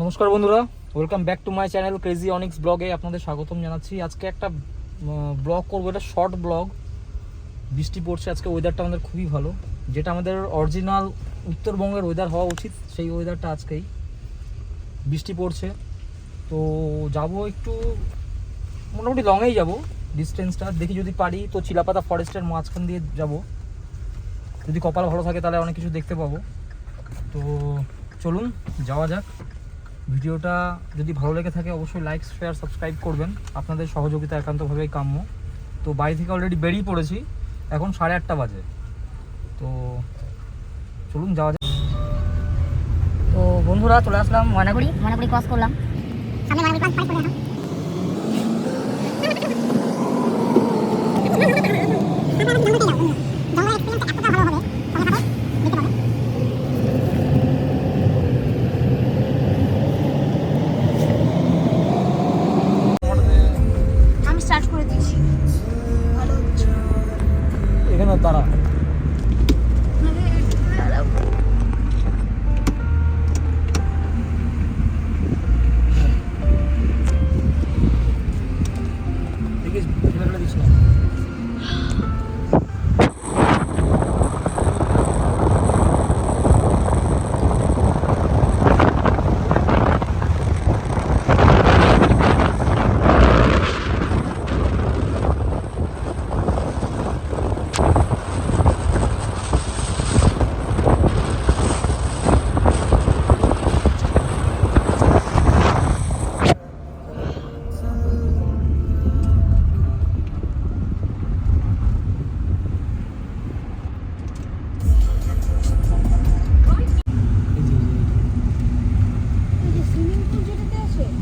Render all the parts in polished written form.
নমস্কার বন্ধুরা, welcome back to my channel crazy onyx ব্লগে আপনাদের স্বাগতম জানাচ্ছি। আজকে একটা ব্লগ করবো, এটা শর্ট ব্লগ। বৃষ্টি পড়ছে, আজকে ওয়েদারটা আমাদের খুবই ভালো, যেটা আমাদের অরিজিনাল উত্তরবঙ্গের ওয়েদার হওয়া উচিত, সেই ওয়েদারটা আজকেই। বৃষ্টি পড়ছে তো যাব একটু, মোটামুটি লংয়েই যাব, ডিস্টেন্সটা দেখি যদি পারি তো চিলাপাতা ফরেস্টের মাঝখান দিয়ে যাব। যদি কপাল ভালো থাকে তাহলে অনেক কিছু দেখতে পাবো। তো চলুন যাওয়া যাক। ভিডিওটা যদি ভালো লেগে থাকে অবশ্যই লাইক, শেয়ার, সাবস্ক্রাইব করবেন, আপনাদের সহযোগিতা একান্তভাবেই কাম্য। তো বাড়ি থেকে অলরেডি বেরিয়ে পড়েছি, এখন 8:30 বাজে। তো চলুন যাওয়া যাক। তো বন্ধুরা চলে আসলাম ময়নাগুড়ি ক্রস করলাম। সামনে ময়নাগুড়ি ক্রস করে এখন আমি স্টার্ট করে দিয়েছি। ভালো হচ্ছে এখানে দাঁড়া, দিচ্ছি না।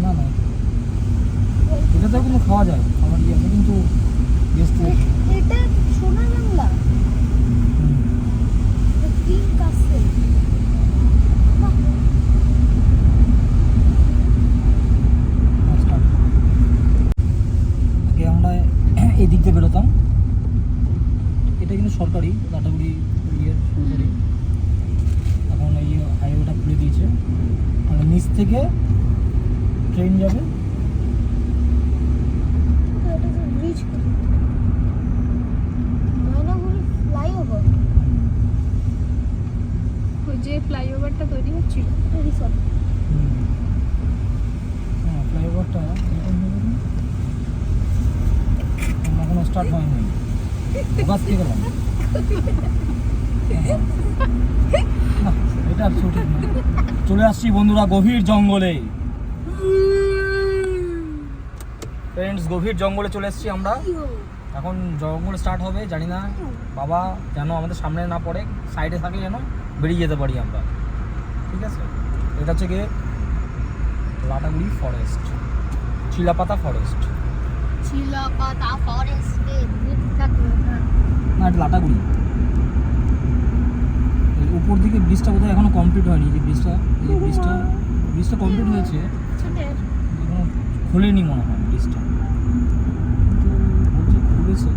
না না, এটাতে কিন্তু খাওয়া যায়, আমার ইয়ে কিন্তু এটা সোনা বাংলা গ্রিন কাসেল। আগে আমরা এই দিক দিয়ে বেরোতাম, এটা কিন্তু সরকারি লাটাগুড়ি ইয়ের সরকারি। এখন এই হাইওয়েটা খুলে দিয়েছে, মানে নিচ থেকে ট্রেন যাবে। ব্রিজ ময়নাগুড়ি ফ্লাইওভার, ওই যে ফ্লাইওভারটা তৈরি হচ্ছিল রিসর্ট। হ্যাঁ, ফ্লাইওভারটা এখনো স্টার্ট হয়নি, বাস কে গেলাম। না, এটা ঠিক না। চলে আসছি বন্ধুরা গভীর জঙ্গলে। ফ্রেন্ডস, গভীর জঙ্গলে চলে এসেছি আমরা। এখন জঙ্গল স্টার্ট হবে, জানি না বাবা যেন আমাদের সামনে না পড়ে, সাইডে থাকে যেন বেরিয়ে যেতে পারি আমরা। ঠিক আছে, এটা হচ্ছে গিয়ে লাটাগুড়ি ফরেস্ট, চিলাপাতা ফরেস্ট। চিলাপাতা ফরেস্টে বিখ্যাত না, এটা লাটাগুড়ি। এই উপর দিকে ব্রিজটা বোধহয় এখনো কমপ্লিট হয়নি। যে ব্রিজটা কমপ্লিট হয়েছে, এখনো খোলেনি মনে হয় ব্রিজটা, কিন্তু বলছে খুলেছে।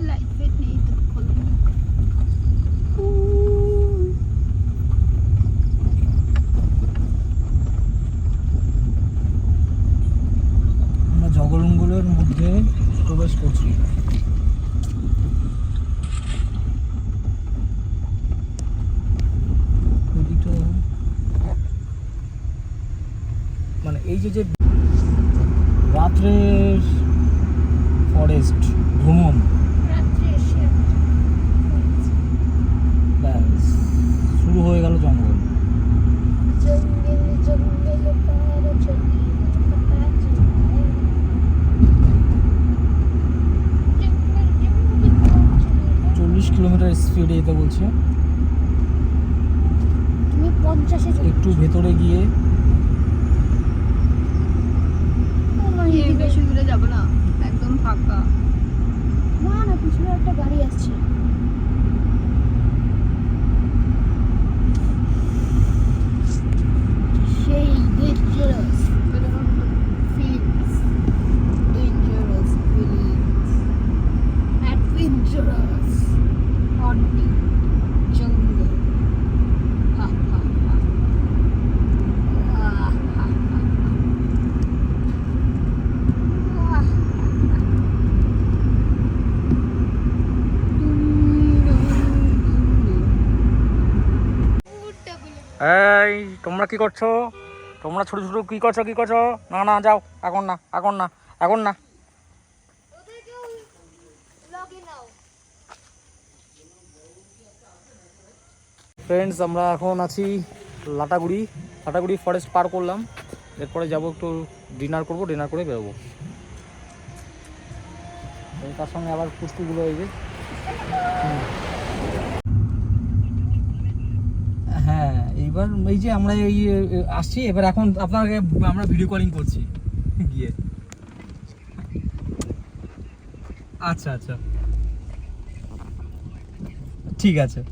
লাইট নেই তো খোলেনি। আমরা জঙ্গলের মধ্যে প্রবেশ করছি। মানে এই যে রাত্রের ফরেস্ট ভ্রমণ, ব্যাস শুরু হয়ে গেল জঙ্গল। 40 কিলোমিটার স্পিডে যেতে বলছে। তুমি 50-এ একটু ভেতরে গিয়ে বেশি দূরে যাব না, একদম ফাঁকা। না পিছনে একটা গাড়ি আসছে। সেই dangerous feelings, dangerous feelings, adventurous. এই তোমরা কি করছো? তোমরা ছোট ছোট কি করছো? না না যাও, এখন না, এখন না, এখন না। ফ্রেন্ডস, আমরা এখন আছি লাটাগুড়ি ফরেস্ট পার করলাম। এরপরে যাবো একটু ডিনার করবো, ডিনার করে বেরোবো। তার সঙ্গে আবার পুষ্টিগুলো এই যে, হ্যাঁ এইবার এই যে আমরা এই আসছি, এবার এখন আপনাকে আমরা ভিডিও কলিং করছি গিয়ে। আচ্ছা আচ্ছা, ঠিক আছে।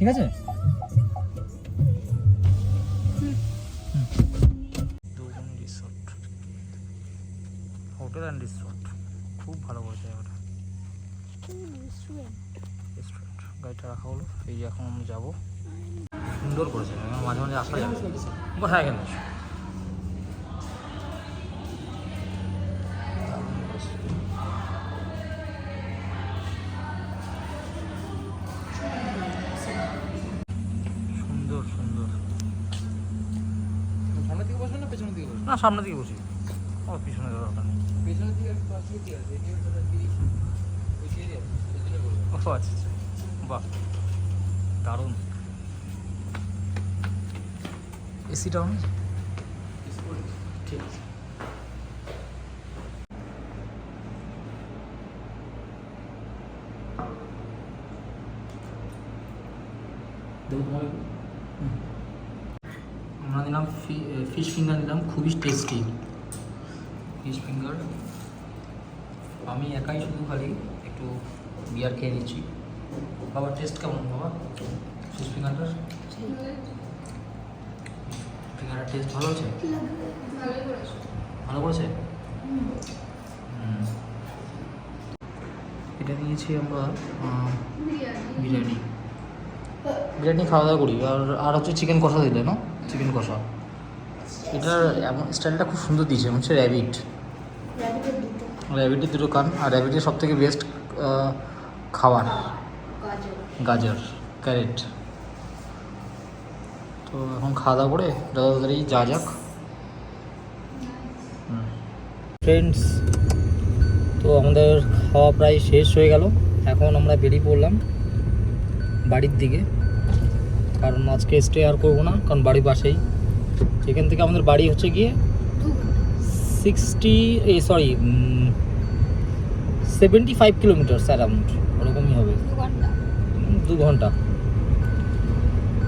ঠিক আছে, হোটেল অ্যান্ড রিসোর্ট খুব ভালো বলছে ওটা। রেস্টুরেন্ট গাড়িটা রাখা হলো, এই যে এখন আমরা যাবো। সুন্দর করেছে, মাঝে মাঝে আসা যাবে। হ্যাঁ কেন, সুন্দর সুন্দর। সামনের দিকে বসবেন না পেছনের দিকে বসবেন? না, সামনের দিকে বসি, ও পিছনে দরকার নেই। পেছনের দিকে আছে। ও আচ্ছা আচ্ছা, বাহ দারুণ। এসিটা অন, ঠিক আছে। আমরা নিলাম ফিশ ফিঙ্গার নিলাম, খুবই টেস্টি ফিশ ফিঙ্গার। আমি একাই শুধু খালি একটু বিয়ার খেয়ে নিচ্ছি। বাবা টেস্ট কেমন বাবা ফিশ ফিঙ্গারটার? ফিঙ্গারটার টেস্ট ভালো আছে? ভালো করেছে। এটা নিয়েছি আমরা বিরিয়ানি খাওয়া দাওয়া করি। আর হচ্ছে চিকেন কষা দিলে না, চিকেন কষা। এটার এমন স্টাইলটা খুব সুন্দর দিয়েছে, হচ্ছে র্যাবিটের দুটো কান। আর র্যাবিটের সব থেকে বেস্ট খাবার গাজর, ক্যারেট। তো এখন খাওয়া দাওয়া করে তাড়াতাড়ি যা যাক। ফ্রেন্ডস, তো আমাদের খাওয়া প্রায় শেষ হয়ে গেল। এখন আমরা বেরিয়ে পড়লাম বাড়ির দিকে, কারণ আজকে স্টে আর করবো না, কারণ বাড়ির পাশেই। এখান থেকে আমাদের বাড়ি হচ্ছে গিয়ে 75 কিলোমিটার অ্যারাউন্ড, ওরকমই হবে, 2 ঘন্টা।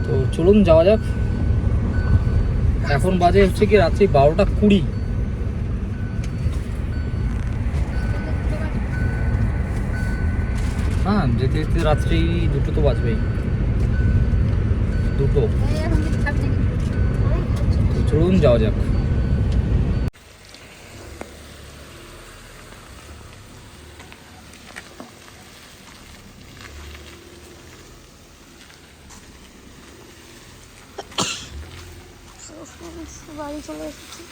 তো চলুন যাওয়া যাক। এখন বাজে হচ্ছে কি রাত্রি 12:20। হ্যাঁ, যেতে যেতে রাত্রি 2টো তো বাজবেই, 2টো। তো চলুন যাওয়া যাক। বাড়ি চলে এসেছি।